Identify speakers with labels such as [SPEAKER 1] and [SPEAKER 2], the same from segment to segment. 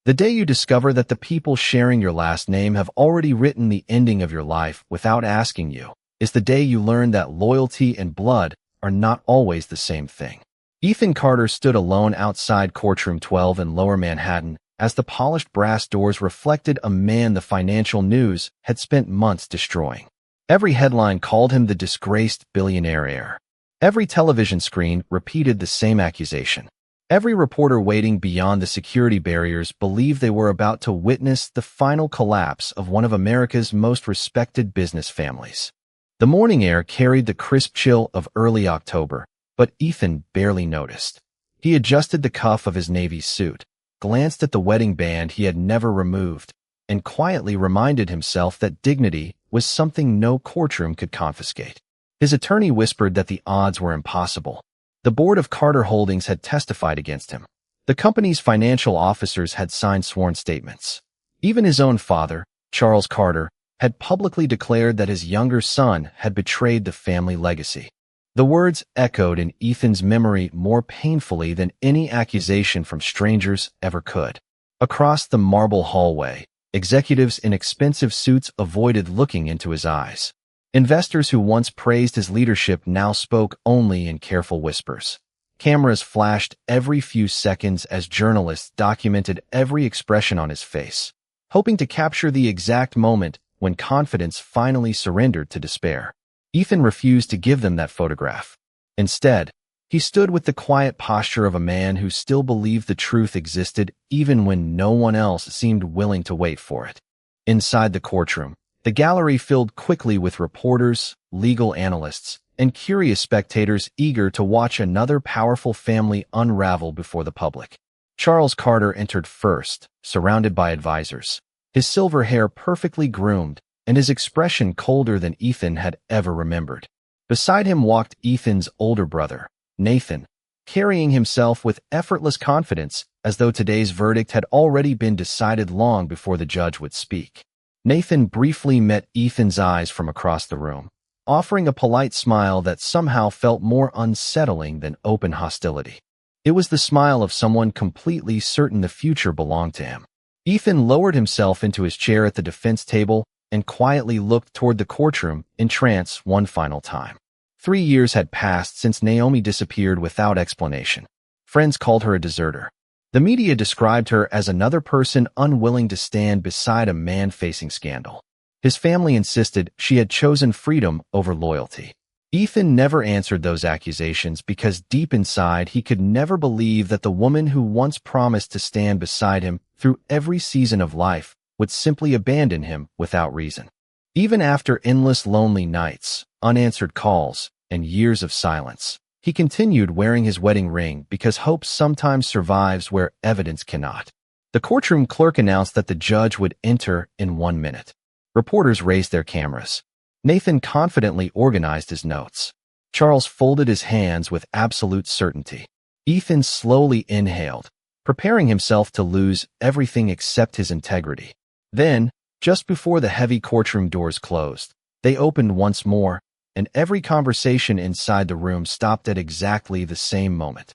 [SPEAKER 1] The day you discover that the people sharing your last name have already written the ending of your life without asking you is the day you learn that loyalty and blood are not always the same thing. Ethan Carter stood alone outside Courtroom 12 in Lower Manhattan as the polished brass doors reflected a man the financial news had spent months destroying. Every headline called him the disgraced billionaire heir. Every television screen repeated the same accusation. Every reporter waiting beyond the security barriers believed they were about to witness the final collapse of one of America's most respected business families. The morning air carried the crisp chill of early October, but Ethan barely noticed. He adjusted the cuff of his Navy suit, glanced at the wedding band he had never removed, and quietly reminded himself that dignity was something no courtroom could confiscate. His attorney whispered that the odds were impossible. The board of Carter Holdings had testified against him. The company's financial officers had signed sworn statements. Even his own father, Charles Carter, had publicly declared that his younger son had betrayed the family legacy. The words echoed in Ethan's memory more painfully than any accusation from strangers ever could. Across the marble hallway, executives in expensive suits avoided looking into his eyes. Investors who once praised his leadership now spoke only in careful whispers. Cameras flashed every few seconds as journalists documented every expression on his face, hoping to capture the exact moment when confidence finally surrendered to despair. Ethan refused to give them that photograph. Instead, he stood with the quiet posture of a man who still believed the truth existed even when no one else seemed willing to wait for it. Inside the courtroom, the gallery filled quickly with reporters, legal analysts, and curious spectators eager to watch another powerful family unravel before the public. Charles Carter entered first, surrounded by advisors, his silver hair perfectly groomed, and his expression colder than Ethan had ever remembered. Beside him walked Ethan's older brother, Nathan, carrying himself with effortless confidence as though today's verdict had already been decided long before the judge would speak. Nathan briefly met Ethan's eyes from across the room, offering a polite smile that somehow felt more unsettling than open hostility. It was the smile of someone completely certain the future belonged to him. Ethan lowered himself into his chair at the defense table and quietly looked toward the courtroom in trance one final time. 3 years had passed since Naomi disappeared without explanation. Friends called her a deserter. The media described her as another person unwilling to stand beside a man facing scandal. His family insisted she had chosen freedom over loyalty. Ethan never answered those accusations because deep inside he could never believe that the woman who once promised to stand beside him through every season of life would simply abandon him without reason. Even after endless lonely nights, unanswered calls, and years of silence, he continued wearing his wedding ring because hope sometimes survives where evidence cannot. The courtroom clerk announced that the judge would enter in 1 minute. Reporters raised their cameras. Nathan confidently organized his notes. Charles folded his hands with absolute certainty. Ethan slowly inhaled, preparing himself to lose everything except his integrity. Then, just before the heavy courtroom doors closed, they opened once more, and every conversation inside the room stopped at exactly the same moment.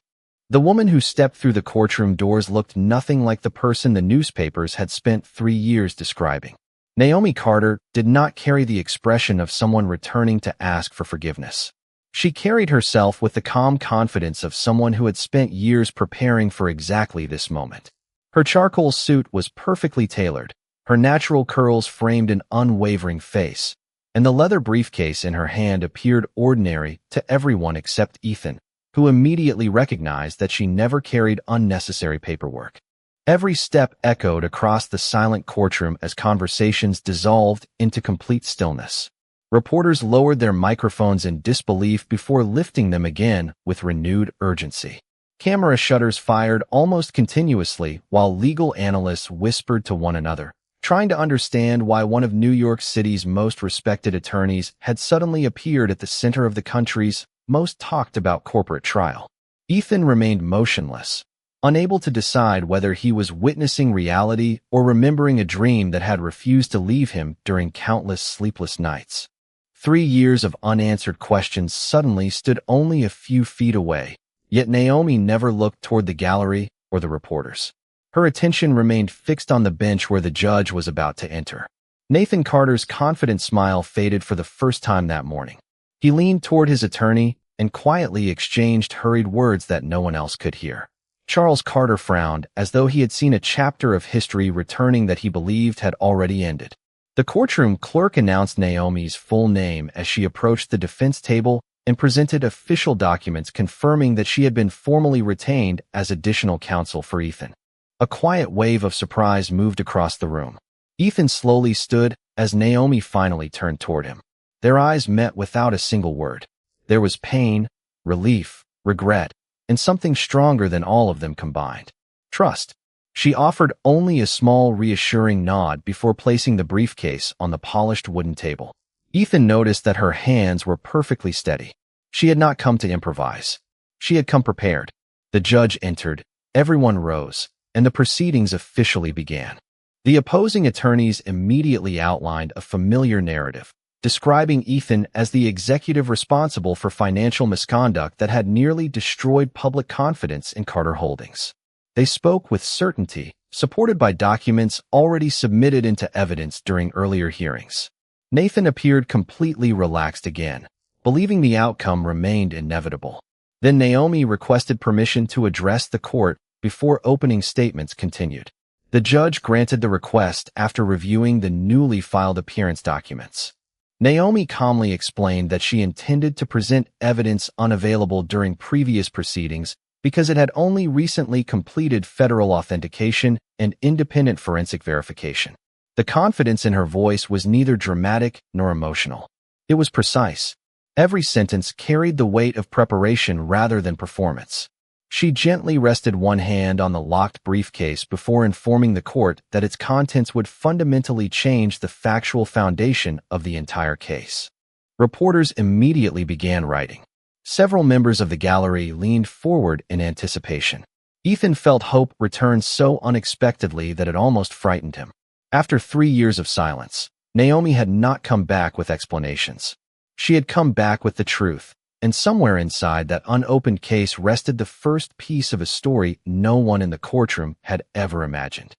[SPEAKER 1] The woman who stepped through the courtroom doors looked nothing like the person the newspapers had spent 3 years describing. Naomi Carter did not carry the expression of someone returning to ask for forgiveness. She carried herself with the calm confidence of someone who had spent years preparing for exactly this moment. Her charcoal suit was perfectly tailored, her natural curls framed an unwavering face, and the leather briefcase in her hand appeared ordinary to everyone except Ethan, who immediately recognized that she never carried unnecessary paperwork. Every step echoed across the silent courtroom as conversations dissolved into complete stillness. Reporters lowered their microphones in disbelief before lifting them again with renewed urgency. Camera shutters fired almost continuously while legal analysts whispered to one another, trying to understand why one of New York City's most respected attorneys had suddenly appeared at the center of the country's most talked about corporate trial. Ethan remained motionless, unable to decide whether he was witnessing reality or remembering a dream that had refused to leave him during countless sleepless nights. 3 years of unanswered questions suddenly stood only a few feet away, yet Naomi never looked toward the gallery or the reporters. Her attention remained fixed on the bench where the judge was about to enter. Nathan Carter's confident smile faded for the first time that morning. He leaned toward his attorney and quietly exchanged hurried words that no one else could hear. Charles Carter frowned, as though he had seen a chapter of history returning that he believed had already ended. The courtroom clerk announced Naomi's full name as she approached the defense table and presented official documents confirming that she had been formally retained as additional counsel for Ethan. A quiet wave of surprise moved across the room. Ethan slowly stood as Naomi finally turned toward him. Their eyes met without a single word. There was pain, relief, regret, and something stronger than all of them combined. Trust. She offered only a small, reassuring nod before placing the briefcase on the polished wooden table. Ethan noticed that her hands were perfectly steady. She had not come to improvise. She had come prepared. The judge entered, everyone rose, and the proceedings officially began. The opposing attorneys immediately outlined a familiar narrative, describing Ethan as the executive responsible for financial misconduct that had nearly destroyed public confidence in Carter Holdings. They spoke with certainty, supported by documents already submitted into evidence during earlier hearings. Nathan appeared completely relaxed again, believing the outcome remained inevitable. Then Naomi requested permission to address the court before opening statements continued. The judge granted the request after reviewing the newly filed appearance documents. Naomi calmly explained that she intended to present evidence unavailable during previous proceedings because it had only recently completed federal authentication and independent forensic verification. The confidence in her voice was neither dramatic nor emotional. It was precise. Every sentence carried the weight of preparation rather than performance. She gently rested one hand on the locked briefcase before informing the court that its contents would fundamentally change the factual foundation of the entire case. Reporters immediately began writing. Several members of the gallery leaned forward in anticipation. Ethan felt hope return so unexpectedly that it almost frightened him. After 3 years of silence, Naomi had not come back with explanations. She had come back with the truth. And somewhere inside that unopened case rested the first piece of a story no one in the courtroom had ever imagined.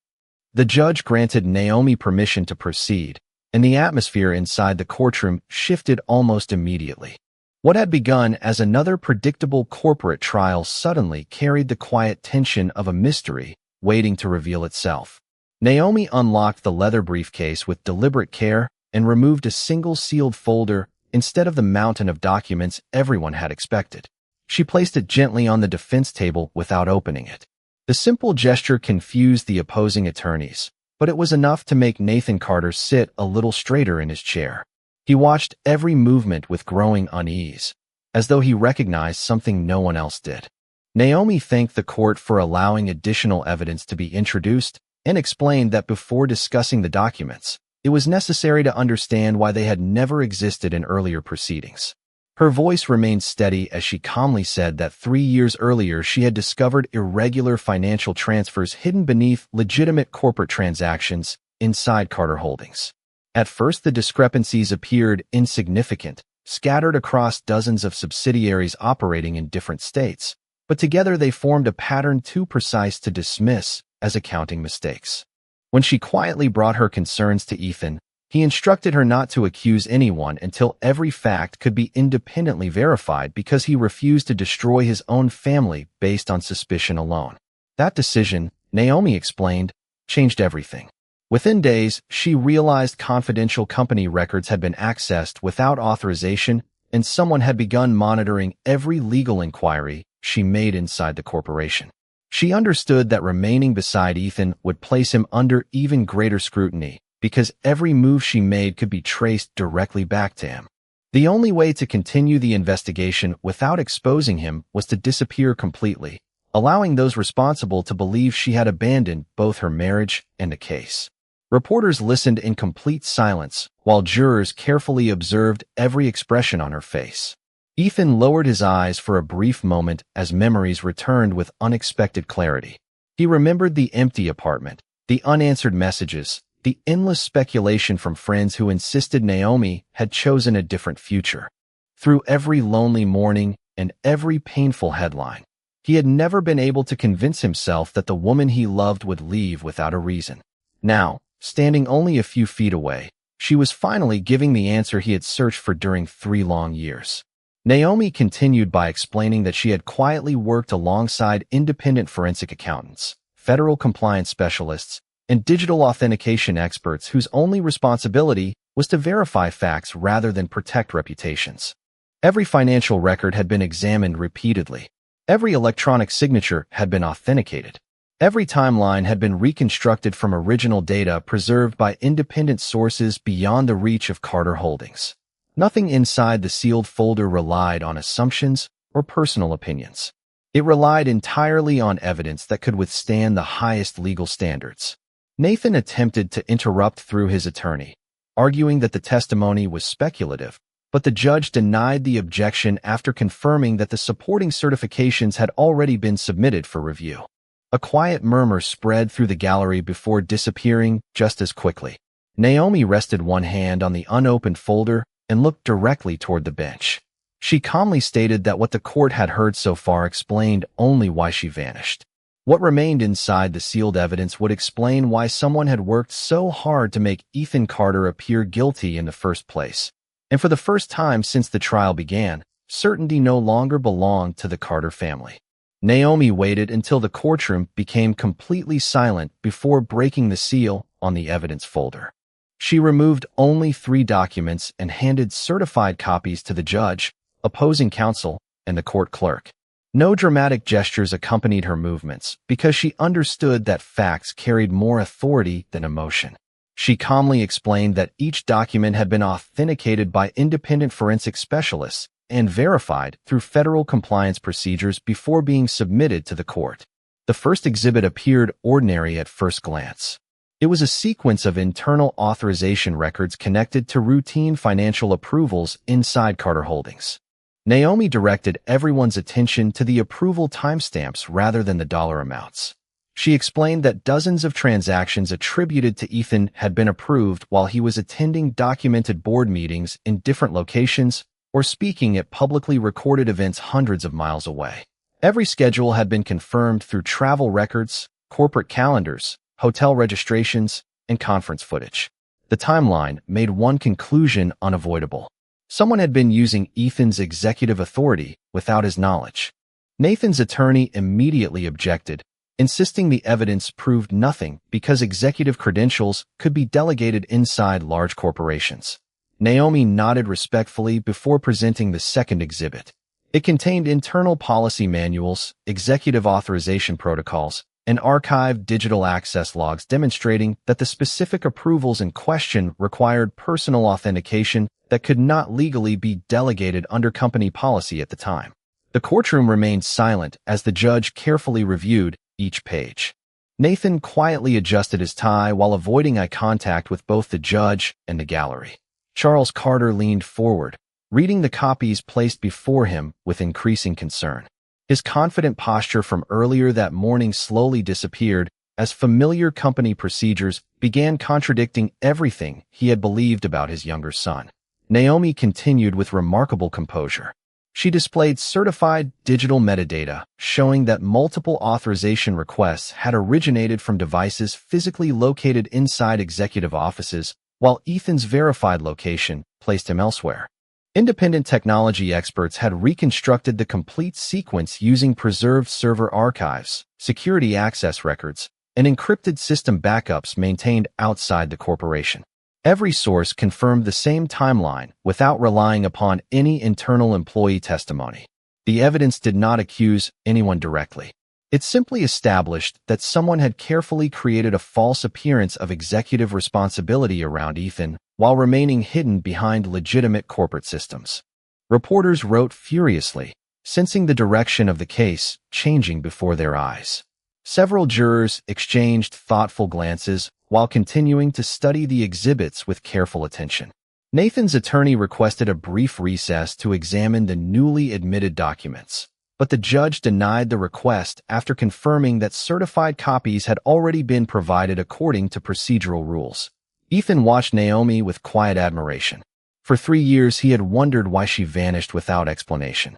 [SPEAKER 1] The judge granted Naomi permission to proceed, and the atmosphere inside the courtroom shifted almost immediately. What had begun as another predictable corporate trial suddenly carried the quiet tension of a mystery waiting to reveal itself. Naomi unlocked the leather briefcase with deliberate care and removed a single sealed folder instead of the mountain of documents everyone had expected. She placed it gently on the defense table without opening it. The simple gesture confused the opposing attorneys, but it was enough to make Nathan Carter sit a little straighter in his chair. He watched every movement with growing unease, as though he recognized something no one else did. Naomi thanked the court for allowing additional evidence to be introduced and explained that before discussing the documents, it was necessary to understand why they had never existed in earlier proceedings. Her voice remained steady as she calmly said that 3 years earlier she had discovered irregular financial transfers hidden beneath legitimate corporate transactions inside Carter Holdings. At first, the discrepancies appeared insignificant, scattered across dozens of subsidiaries operating in different states, but together they formed a pattern too precise to dismiss as accounting mistakes. When she quietly brought her concerns to Ethan, he instructed her not to accuse anyone until every fact could be independently verified because he refused to destroy his own family based on suspicion alone. That decision, Naomi explained, changed everything. Within days, she realized confidential company records had been accessed without authorization, and someone had begun monitoring every legal inquiry she made inside the corporation. She understood that remaining beside Ethan would place him under even greater scrutiny because every move she made could be traced directly back to him. The only way to continue the investigation without exposing him was to disappear completely, allowing those responsible to believe she had abandoned both her marriage and the case. Reporters listened in complete silence while jurors carefully observed every expression on her face. Ethan lowered his eyes for a brief moment as memories returned with unexpected clarity. He remembered the empty apartment, the unanswered messages, the endless speculation from friends who insisted Naomi had chosen a different future. Through every lonely morning and every painful headline, He had never been able to convince himself that the woman he loved would leave without a reason. Now, standing only a few feet away, she was finally giving the answer he had searched for during 3 long years. Naomi continued by explaining that she had quietly worked alongside independent forensic accountants, federal compliance specialists, and digital authentication experts whose only responsibility was to verify facts rather than protect reputations. Every financial record had been examined repeatedly. Every electronic signature had been authenticated. Every timeline had been reconstructed from original data preserved by independent sources beyond the reach of Carter Holdings. Nothing inside the sealed folder relied on assumptions or personal opinions. It relied entirely on evidence that could withstand the highest legal standards. Nathan attempted to interrupt through his attorney, arguing that the testimony was speculative, but the judge denied the objection after confirming that the supporting certifications had already been submitted for review. A quiet murmur spread through the gallery before disappearing just as quickly. Naomi rested one hand on the unopened folder and looked directly toward the bench. She calmly stated that what the court had heard so far explained only why she vanished. What remained inside the sealed evidence would explain why someone had worked so hard to make Ethan Carter appear guilty in the first place. And for the first time since the trial began, certainty no longer belonged to the Carter family. Naomi waited until the courtroom became completely silent before breaking the seal on the evidence folder. She removed only 3 documents and handed certified copies to the judge, opposing counsel, and the court clerk. No dramatic gestures accompanied her movements because she understood that facts carried more authority than emotion. She calmly explained that each document had been authenticated by independent forensic specialists and verified through federal compliance procedures before being submitted to the court. The first exhibit appeared ordinary at first glance. It was a sequence of internal authorization records connected to routine financial approvals inside Carter Holdings. Naomi directed everyone's attention to the approval timestamps rather than the dollar amounts. She explained that dozens of transactions attributed to Ethan had been approved while he was attending documented board meetings in different locations or speaking at publicly recorded events hundreds of miles away. Every schedule had been confirmed through travel records, corporate calendars, hotel registrations, and conference footage. The timeline made one conclusion unavoidable. Someone had been using Ethan's executive authority without his knowledge. Nathan's attorney immediately objected, insisting the evidence proved nothing because executive credentials could be delegated inside large corporations. Naomi nodded respectfully before presenting the second exhibit. It contained internal policy manuals, executive authorization protocols, and archived digital access logs demonstrating that the specific approvals in question required personal authentication that could not legally be delegated under company policy at the time. The courtroom remained silent as the judge carefully reviewed each page. Nathan quietly adjusted his tie while avoiding eye contact with both the judge and the gallery. Charles Carter leaned forward, reading the copies placed before him with increasing concern. His confident posture from earlier that morning slowly disappeared as familiar company procedures began contradicting everything he had believed about his younger son. Naomi continued with remarkable composure. She displayed certified digital metadata showing that multiple authorization requests had originated from devices physically located inside executive offices, while Ethan's verified location placed him elsewhere. Independent technology experts had reconstructed the complete sequence using preserved server archives, security access records, and encrypted system backups maintained outside the corporation. Every source confirmed the same timeline without relying upon any internal employee testimony. The evidence did not accuse anyone directly. It simply established that someone had carefully created a false appearance of executive responsibility around Ethan while remaining hidden behind legitimate corporate systems. Reporters wrote furiously, sensing the direction of the case changing before their eyes. Several jurors exchanged thoughtful glances while continuing to study the exhibits with careful attention. Nathan's attorney requested a brief recess to examine the newly admitted documents, but the judge denied the request after confirming that certified copies had already been provided according to procedural rules. Ethan watched Naomi with quiet admiration. For 3 years, he had wondered why she vanished without explanation.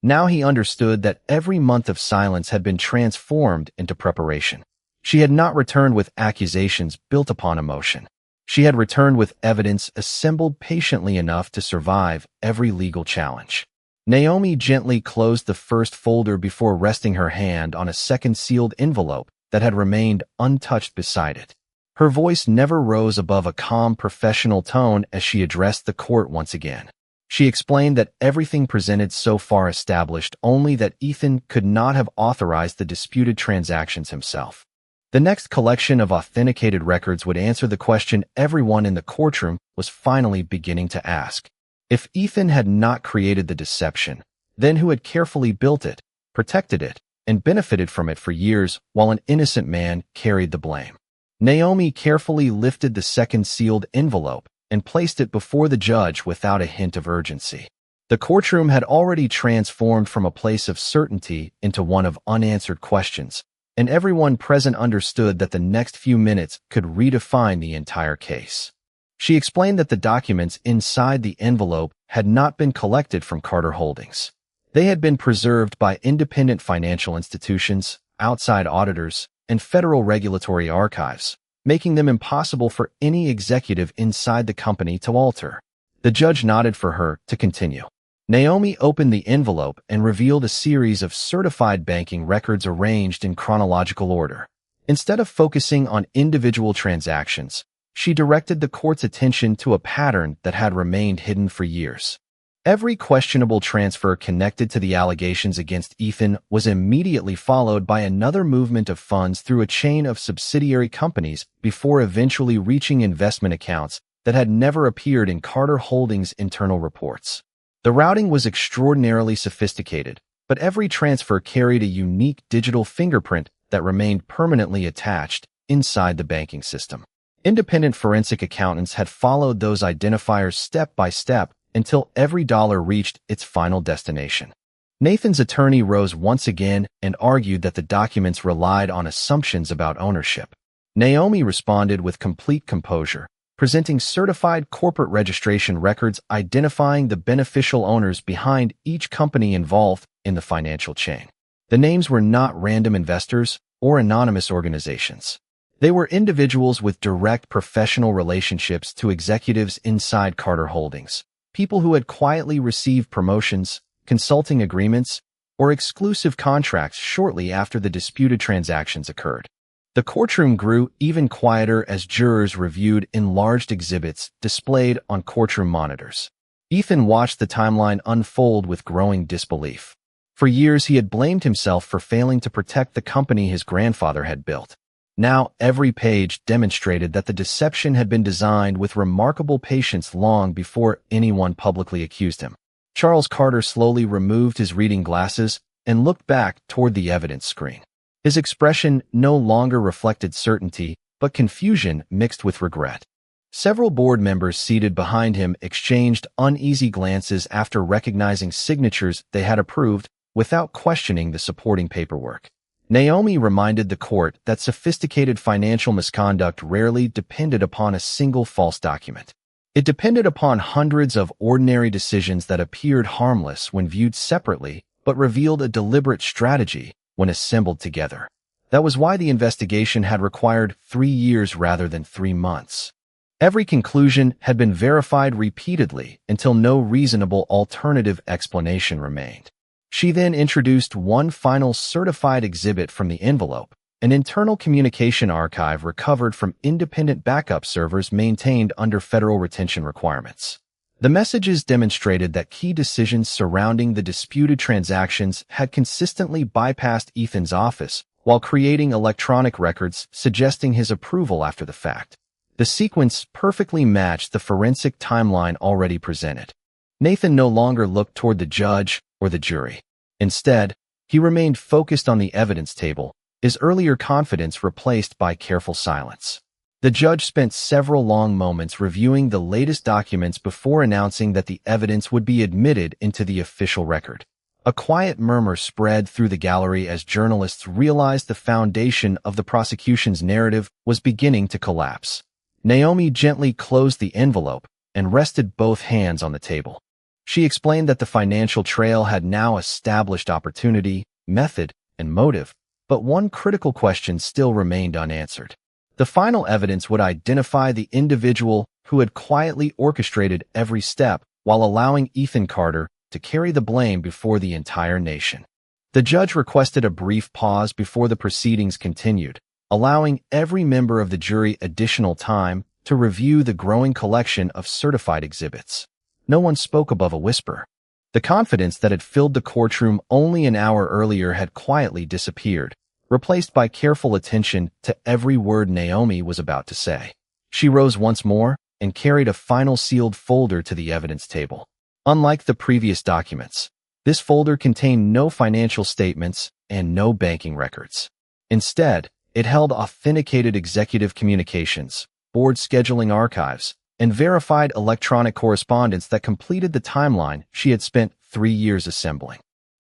[SPEAKER 1] Now he understood that every month of silence had been transformed into preparation. She had not returned with accusations built upon emotion. She had returned with evidence assembled patiently enough to survive every legal challenge. Naomi gently closed the first folder before resting her hand on a second sealed envelope that had remained untouched beside it. Her voice never rose above a calm, professional tone as she addressed the court once again. She explained that everything presented so far established only that Ethan could not have authorized the disputed transactions himself. The next collection of authenticated records would answer the question everyone in the courtroom was finally beginning to ask. If Ethan had not created the deception, then who had carefully built it, protected it, and benefited from it for years while an innocent man carried the blame? Naomi carefully lifted the second sealed envelope and placed it before the judge without a hint of urgency. The courtroom had already transformed from a place of certainty into one of unanswered questions, and everyone present understood that the next few minutes could redefine the entire case. She explained that the documents inside the envelope had not been collected from Carter Holdings. They had been preserved by independent financial institutions, outside auditors, and federal regulatory archives, making them impossible for any executive inside the company to alter. The judge nodded for her to continue. Naomi opened the envelope and revealed a series of certified banking records arranged in chronological order. Instead of focusing on individual transactions, she directed the court's attention to a pattern that had remained hidden for years. Every questionable transfer connected to the allegations against Ethan was immediately followed by another movement of funds through a chain of subsidiary companies before eventually reaching investment accounts that had never appeared in Carter Holdings' internal reports. The routing was extraordinarily sophisticated, but every transfer carried a unique digital fingerprint that remained permanently attached inside the banking system. Independent forensic accountants had followed those identifiers step by step until every dollar reached its final destination. Nathan's attorney rose once again and argued that the documents relied on assumptions about ownership. Naomi responded with complete composure, presenting certified corporate registration records identifying the beneficial owners behind each company involved in the financial chain. The names were not random investors or anonymous organizations. They were individuals with direct professional relationships to executives inside Carter Holdings. People who had quietly received promotions, consulting agreements, or exclusive contracts shortly after the disputed transactions occurred. The courtroom grew even quieter as jurors reviewed enlarged exhibits displayed on courtroom monitors. Ethan watched the timeline unfold with growing disbelief. For years, he had blamed himself for failing to protect the company his grandfather had built. Now, every page demonstrated that the deception had been designed with remarkable patience long before anyone publicly accused him. Charles Carter slowly removed his reading glasses and looked back toward the evidence screen. His expression no longer reflected certainty, but confusion mixed with regret. Several board members seated behind him exchanged uneasy glances after recognizing signatures they had approved without questioning the supporting paperwork. Naomi reminded the court that sophisticated financial misconduct rarely depended upon a single false document. It depended upon hundreds of ordinary decisions that appeared harmless when viewed separately, but revealed a deliberate strategy when assembled together. That was why the investigation had required 3 years rather than 3 months. Every conclusion had been verified repeatedly until no reasonable alternative explanation remained. She then introduced one final certified exhibit from the envelope, an internal communication archive recovered from independent backup servers maintained under federal retention requirements. The messages demonstrated that key decisions surrounding the disputed transactions had consistently bypassed Ethan's office while creating electronic records suggesting his approval after the fact. The sequence perfectly matched the forensic timeline already presented. Nathan no longer looked toward the judge or the jury. Instead, he remained focused on the evidence table, his earlier confidence replaced by careful silence. The judge spent several long moments reviewing the latest documents before announcing that the evidence would be admitted into the official record. A quiet murmur spread through the gallery as journalists realized the foundation of the prosecution's narrative was beginning to collapse. Naomi gently closed the envelope and rested both hands on the table. She explained that the financial trail had now established opportunity, method, and motive, but one critical question still remained unanswered. The final evidence would identify the individual who had quietly orchestrated every step while allowing Ethan Carter to carry the blame before the entire nation. The judge requested a brief pause before the proceedings continued, allowing every member of the jury additional time to review the growing collection of certified exhibits. No one spoke above a whisper. The confidence that had filled the courtroom only an hour earlier had quietly disappeared, replaced by careful attention to every word Naomi was about to say. She rose once more and carried a final sealed folder to the evidence table. Unlike the previous documents, this folder contained no financial statements and no banking records. Instead, it held authenticated executive communications, board scheduling archives, and verified electronic correspondence that completed the timeline she had spent 3 years assembling.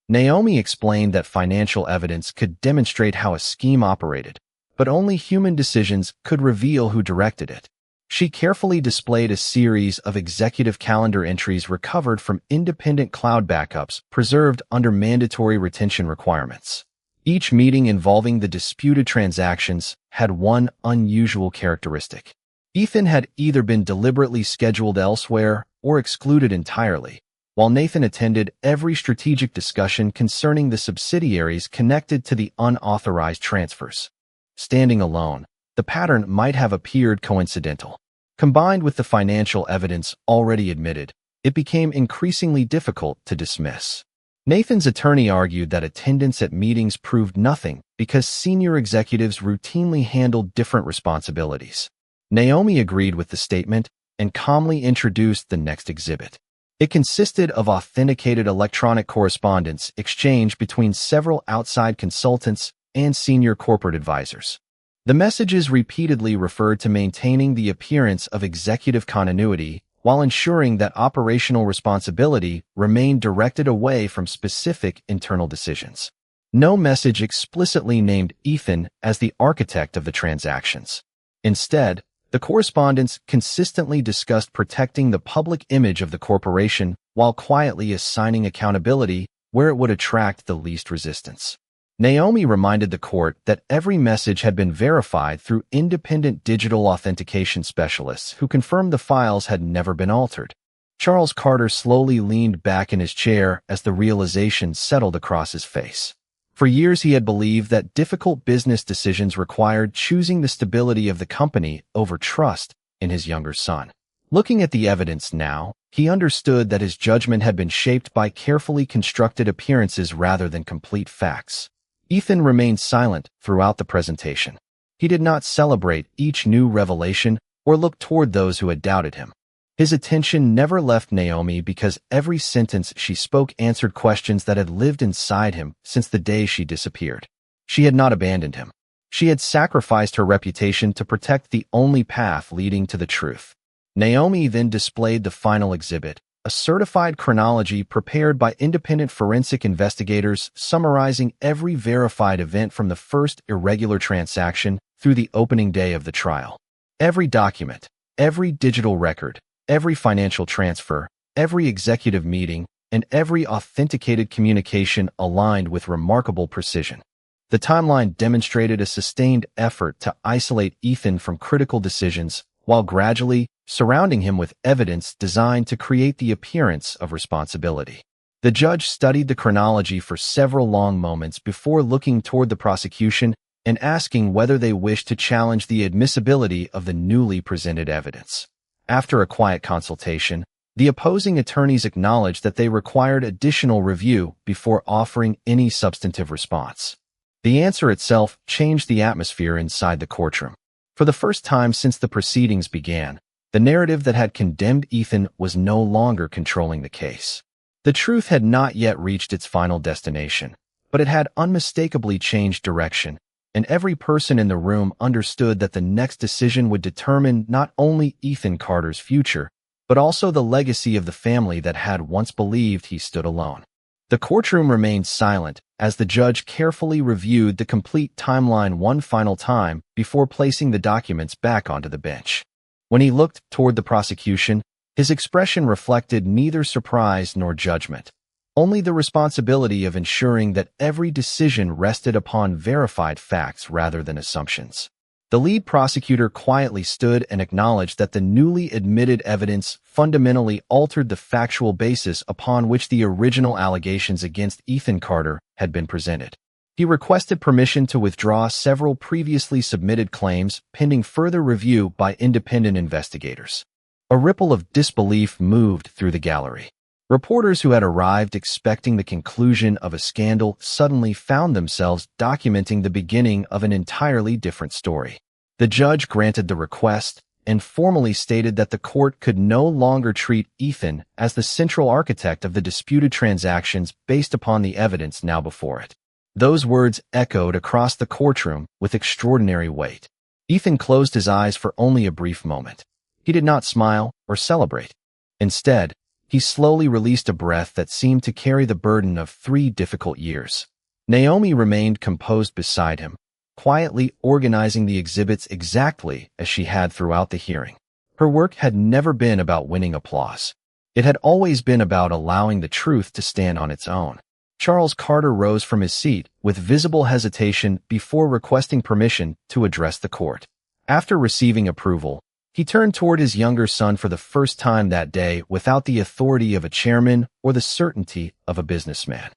[SPEAKER 1] Naomi explained that financial evidence could demonstrate how a scheme operated, but only human decisions could reveal who directed it. She carefully displayed a series of executive calendar entries recovered from independent cloud backups preserved under mandatory retention requirements. Each meeting involving the disputed transactions had one unusual characteristic. Ethan had either been deliberately scheduled elsewhere or excluded entirely, while Nathan attended every strategic discussion concerning the subsidiaries connected to the unauthorized transfers. Standing alone, the pattern might have appeared coincidental. Combined with the financial evidence already admitted, it became increasingly difficult to dismiss. Nathan's attorney argued that attendance at meetings proved nothing because senior executives routinely handled different responsibilities. Naomi agreed with the statement and calmly introduced the next exhibit. It consisted of authenticated electronic correspondence exchanged between several outside consultants and senior corporate advisors. The messages repeatedly referred to maintaining the appearance of executive continuity while ensuring that operational responsibility remained directed away from specific internal decisions. No message explicitly named Ethan as the architect of the transactions. Instead, the correspondence consistently discussed protecting the public image of the corporation while quietly assigning accountability where it would attract the least resistance. Naomi reminded the court that every message had been verified through independent digital authentication specialists who confirmed the files had never been altered. Charles Carter slowly leaned back in his chair as the realization settled across his face. For years he had believed that difficult business decisions required choosing the stability of the company over trust in his younger son. Looking at the evidence now, he understood that his judgment had been shaped by carefully constructed appearances rather than complete facts. Ethan remained silent throughout the presentation. He did not celebrate each new revelation or look toward those who had doubted him. His attention never left Naomi because every sentence she spoke answered questions that had lived inside him since the day she disappeared. She had not abandoned him. She had sacrificed her reputation to protect the only path leading to the truth. Naomi then displayed the final exhibit, a certified chronology prepared by independent forensic investigators summarizing every verified event from the first irregular transaction through the opening day of the trial. Every document, every digital record, every financial transfer, every executive meeting, and every authenticated communication aligned with remarkable precision. The timeline demonstrated a sustained effort to isolate Ethan from critical decisions while gradually surrounding him with evidence designed to create the appearance of responsibility. The judge studied the chronology for several long moments before looking toward the prosecution and asking whether they wished to challenge the admissibility of the newly presented evidence. After a quiet consultation, the opposing attorneys acknowledged that they required additional review before offering any substantive response. The answer itself changed the atmosphere inside the courtroom. For the first time since the proceedings began, the narrative that had condemned Ethan was no longer controlling the case. The truth had not yet reached its final destination, but it had unmistakably changed direction, and every person in the room understood that the next decision would determine not only Ethan Carter's future, but also the legacy of the family that had once believed he stood alone. The courtroom remained silent as the judge carefully reviewed the complete timeline one final time before placing the documents back onto the bench. When he looked toward the prosecution, His expression reflected neither surprise nor judgment, only the responsibility of ensuring that every decision rested upon verified facts rather than assumptions. The lead prosecutor quietly stood and acknowledged that the newly admitted evidence fundamentally altered the factual basis upon which the original allegations against Ethan Carter had been presented. He requested permission to withdraw several previously submitted claims pending further review by independent investigators. A ripple of disbelief moved through the gallery. Reporters who had arrived expecting the conclusion of a scandal suddenly found themselves documenting the beginning of an entirely different story. The judge granted the request and formally stated that the court could no longer treat Ethan as the central architect of the disputed transactions based upon the evidence now before it. Those words echoed across the courtroom with extraordinary weight. Ethan closed his eyes for only a brief moment. He did not smile or celebrate. Instead, he slowly released a breath that seemed to carry the burden of 3 difficult years. Naomi remained composed beside him, quietly organizing the exhibits exactly as she had throughout the hearing. Her work had never been about winning applause. It had always been about allowing the truth to stand on its own. Charles Carter rose from his seat with visible hesitation before requesting permission to address the court. After receiving approval, he turned toward his younger son for the first time that day without the authority of a chairman or the certainty of a businessman.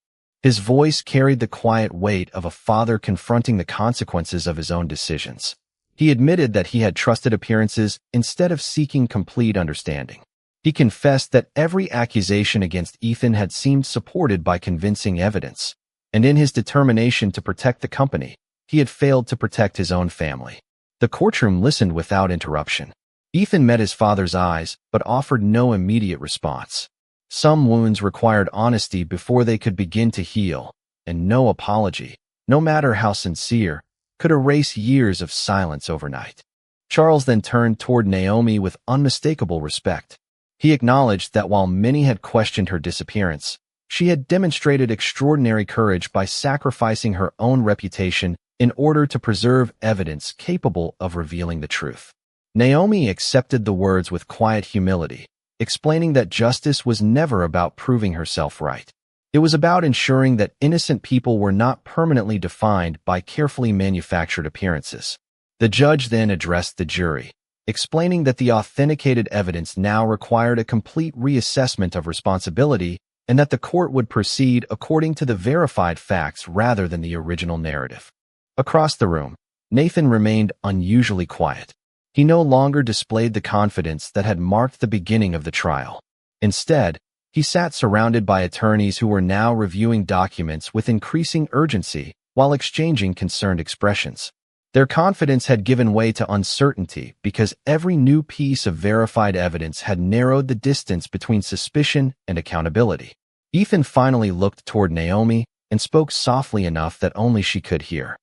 [SPEAKER 1] His voice carried the quiet weight of a father confronting the consequences of his own decisions. He admitted that he had trusted appearances instead of seeking complete understanding. He confessed that every accusation against Ethan had seemed supported by convincing evidence, and in his determination to protect the company, he had failed to protect his own family. The courtroom listened without interruption. Ethan met his father's eyes, but offered no immediate response. Some wounds required honesty before they could begin to heal, and no apology, no matter how sincere, could erase years of silence overnight. Charles then turned toward Naomi with unmistakable respect. He acknowledged that while many had questioned her disappearance, she had demonstrated extraordinary courage by sacrificing her own reputation in order to preserve evidence capable of revealing the truth. Naomi accepted the words with quiet humility, explaining that justice was never about proving herself right. It was about ensuring that innocent people were not permanently defined by carefully manufactured appearances. The judge then addressed the jury, explaining that the authenticated evidence now required a complete reassessment of responsibility and that the court would proceed according to the verified facts rather than the original narrative. Across the room, Nathan remained unusually quiet. He no longer displayed the confidence that had marked the beginning of the trial. Instead, he sat surrounded by attorneys who were now reviewing documents with increasing urgency while exchanging concerned expressions. Their confidence had given way to uncertainty because every new piece of verified evidence had narrowed the distance between suspicion and accountability. Ethan finally looked toward Naomi and spoke softly enough that only she could hear.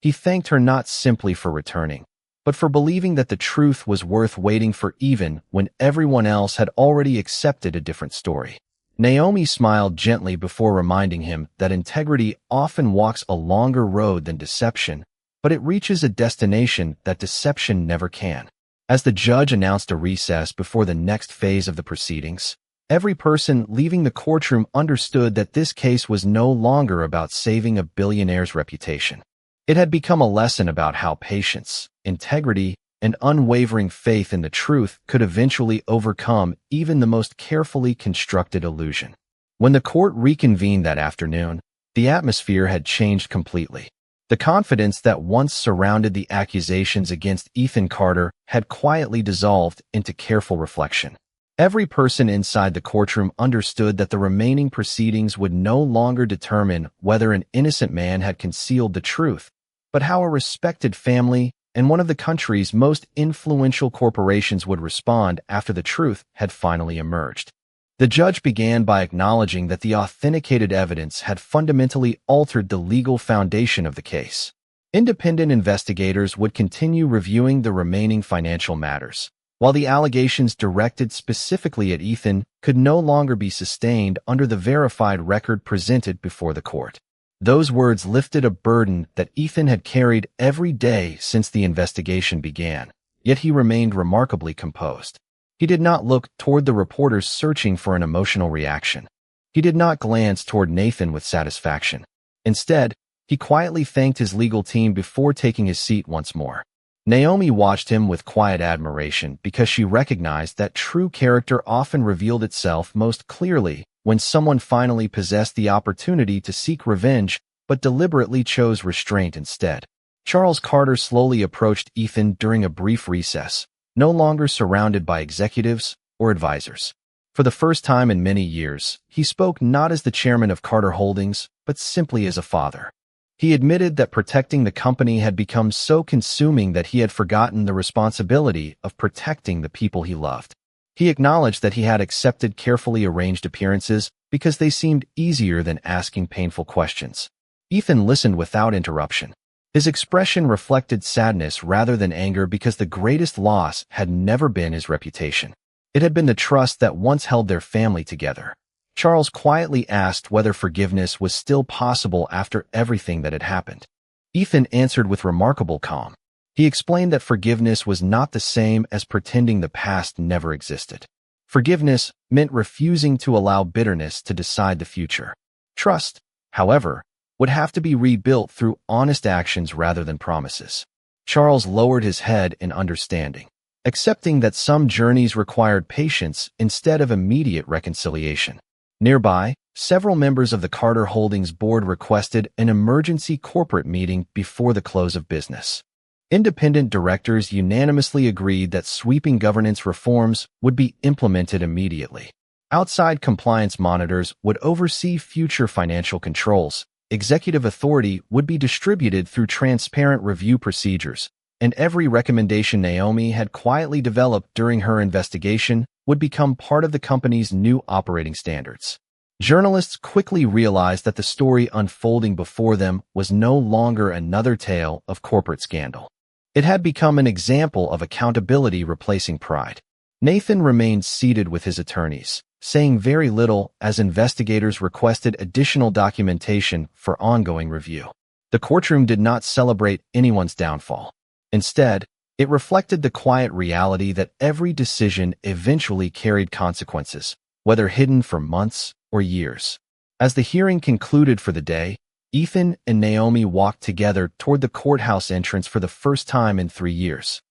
[SPEAKER 1] He thanked her not simply for returning, but for believing that the truth was worth waiting for even when everyone else had already accepted a different story. Naomi smiled gently before reminding him that integrity often walks a longer road than deception, but it reaches a destination that deception never can. As the judge announced a recess before the next phase of the proceedings, every person leaving the courtroom understood that this case was no longer about saving a billionaire's reputation. It had become a lesson about how patience, integrity, and unwavering faith in the truth could eventually overcome even the most carefully constructed illusion. When the court reconvened that afternoon, the atmosphere had changed completely. The confidence that once surrounded the accusations against Ethan Carter had quietly dissolved into careful reflection. Every person inside the courtroom understood that the remaining proceedings would no longer determine whether an innocent man had concealed the truth, but how a respected family and one of the country's most influential corporations would respond after the truth had finally emerged. The judge began by acknowledging that the authenticated evidence had fundamentally altered the legal foundation of the case. Independent investigators would continue reviewing the remaining financial matters, while the allegations directed specifically at Ethan could no longer be sustained under the verified record presented before the court. Those words lifted a burden that Ethan had carried every day since the investigation began, yet he remained remarkably composed. He did not look toward the reporters searching for an emotional reaction. He did not glance toward Nathan with satisfaction. Instead, he quietly thanked his legal team before taking his seat once more. Naomi watched him with quiet admiration because she recognized that true character often revealed itself most clearly when someone finally possessed the opportunity to seek revenge but deliberately chose restraint instead. Charles Carter slowly approached Ethan during a brief recess, no longer surrounded by executives or advisors. For the first time in many years, he spoke not as the chairman of Carter Holdings, but simply as a father. He admitted that protecting the company had become so consuming that he had forgotten the responsibility of protecting the people he loved. He acknowledged that he had accepted carefully arranged appearances because they seemed easier than asking painful questions. Ethan listened without interruption. His expression reflected sadness rather than anger because the greatest loss had never been his reputation. It had been the trust that once held their family together. Charles quietly asked whether forgiveness was still possible after everything that had happened. Ethan answered with remarkable calm. He explained that forgiveness was not the same as pretending the past never existed. Forgiveness meant refusing to allow bitterness to decide the future. Trust, however, would have to be rebuilt through honest actions rather than promises. Charles lowered his head in understanding, accepting that some journeys required patience instead of immediate reconciliation. Nearby, several members of the Carter Holdings board requested an emergency corporate meeting before the close of business. Independent directors unanimously agreed that sweeping governance reforms would be implemented immediately. Outside compliance monitors would oversee future financial controls. Executive authority would be distributed through transparent review procedures, and every recommendation Naomi had quietly developed during her investigation would become part of the company's new operating standards. Journalists quickly realized that the story unfolding before them was no longer another tale of corporate scandal. It had become an example of accountability replacing pride. Nathan remained seated with his attorneys, saying very little as investigators requested additional documentation for ongoing review. The courtroom did not celebrate anyone's downfall. Instead, it reflected the quiet reality that every decision eventually carried consequences, whether hidden for months or years. As the hearing concluded for the day, Ethan and Naomi walked together toward the courthouse entrance for the first time in 3 years.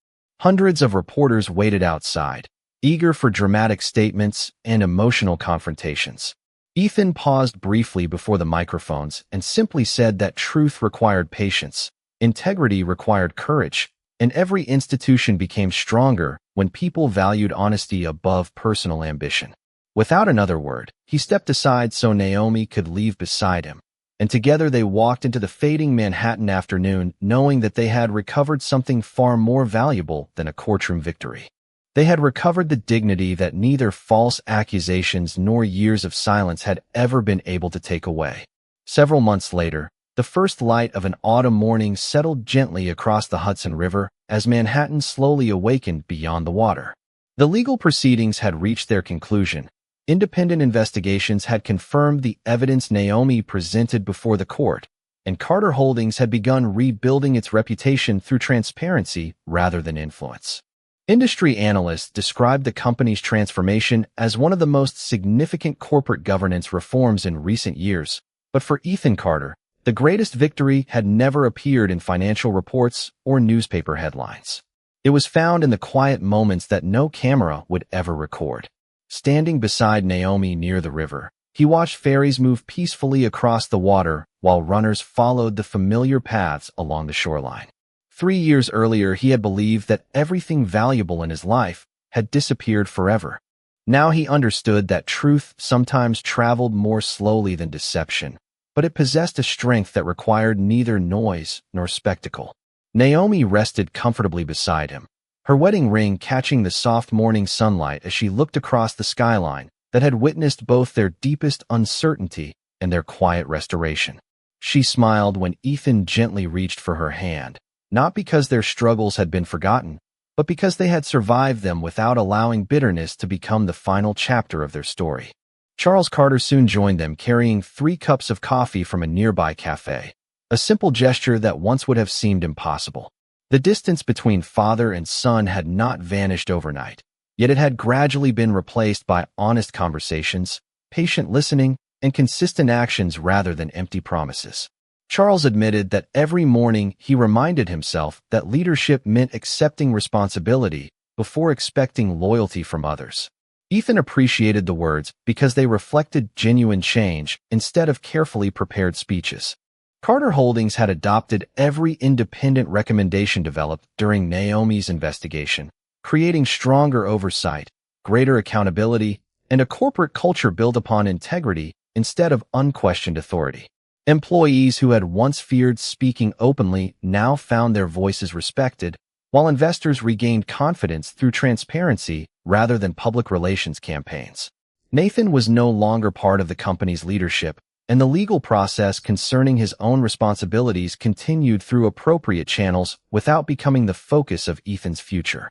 [SPEAKER 1] Hundreds of reporters waited outside, eager for dramatic statements and emotional confrontations. Ethan paused briefly before the microphones and simply said that truth required patience, integrity required courage, and every institution became stronger when people valued honesty above personal ambition. Without another word, he stepped aside so Naomi could leave beside him, and together they walked into the fading Manhattan afternoon, knowing that they had recovered something far more valuable than a courtroom victory. They had recovered the dignity that neither false accusations nor years of silence had ever been able to take away. Several months later, the first light of an autumn morning settled gently across the Hudson River as Manhattan slowly awakened beyond the water. The legal proceedings had reached their conclusion. Independent investigations had confirmed the evidence Naomi presented before the court, and Carter Holdings had begun rebuilding its reputation through transparency rather than influence. Industry analysts described the company's transformation as one of the most significant corporate governance reforms in recent years, but for Ethan Carter, the greatest victory had never appeared in financial reports or newspaper headlines. It was found in the quiet moments that no camera would ever record. Standing beside Naomi near the river, he watched ferries move peacefully across the water while runners followed the familiar paths along the shoreline. 3 years earlier, he had believed that everything valuable in his life had disappeared forever. Now he understood that truth sometimes traveled more slowly than deception, but it possessed a strength that required neither noise nor spectacle. Naomi rested comfortably beside him, her wedding ring catching the soft morning sunlight as she looked across the skyline that had witnessed both their deepest uncertainty and their quiet restoration. She smiled when Ethan gently reached for her hand, not because their struggles had been forgotten, but because they had survived them without allowing bitterness to become the final chapter of their story. Charles Carter soon joined them, carrying 3 cups of coffee from a nearby cafe, a simple gesture that once would have seemed impossible. The distance between father and son had not vanished overnight. Yet it had gradually been replaced by honest conversations, patient listening, and consistent actions rather than empty promises. Charles admitted that every morning he reminded himself that leadership meant accepting responsibility before expecting loyalty from others. Ethan appreciated the words because they reflected genuine change instead of carefully prepared speeches. Carter Holdings had adopted every independent recommendation developed during Naomi's investigation, creating stronger oversight, greater accountability, and a corporate culture built upon integrity instead of unquestioned authority. Employees who had once feared speaking openly now found their voices respected, while investors regained confidence through transparency rather than public relations campaigns. Nathan was no longer part of the company's leadership, and the legal process concerning his own responsibilities continued through appropriate channels without becoming the focus of Ethan's future.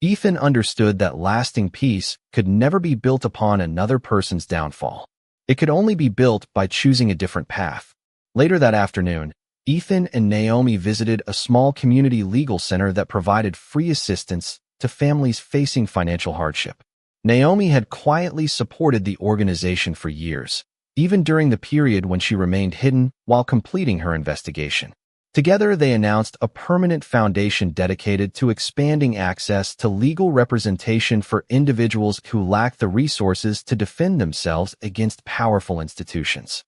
[SPEAKER 1] Ethan understood that lasting peace could never be built upon another person's downfall. It could only be built by choosing a different path. Later that afternoon, Ethan and Naomi visited a small community legal center that provided free assistance to families facing financial hardship. Naomi had quietly supported the organization for years, even during the period when she remained hidden while completing her investigation. Together, they announced a permanent foundation dedicated to expanding access to legal representation for individuals who lack the resources to defend themselves against powerful institutions.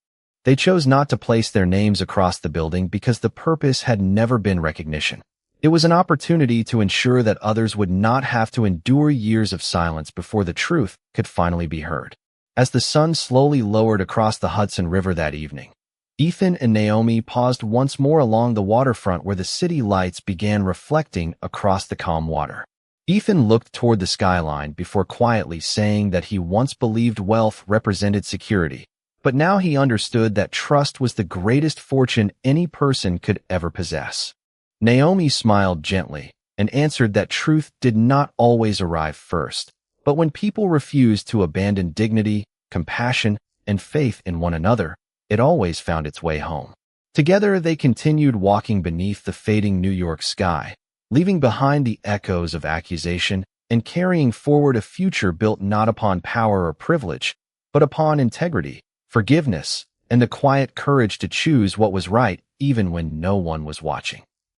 [SPEAKER 1] They chose not to place their names across the building because the purpose had never been recognition. It was an opportunity to ensure that others would not have to endure years of silence before the truth could finally be heard. As the sun slowly lowered across the Hudson River that evening, Ethan and Naomi paused once more along the waterfront where the city lights began reflecting across the calm water. Ethan looked toward the skyline before quietly saying that he once believed wealth represented security, but now he understood that trust was the greatest fortune any person could ever possess. Naomi smiled gently and answered that truth did not always arrive first, but when people refused to abandon dignity, compassion, and faith in one another, it always found its way home. Together, they continued walking beneath the fading New York sky, leaving behind the echoes of accusation and carrying forward a future built not upon power or privilege, but upon integrity, forgiveness, and the quiet courage to choose what was right even when no one was watching.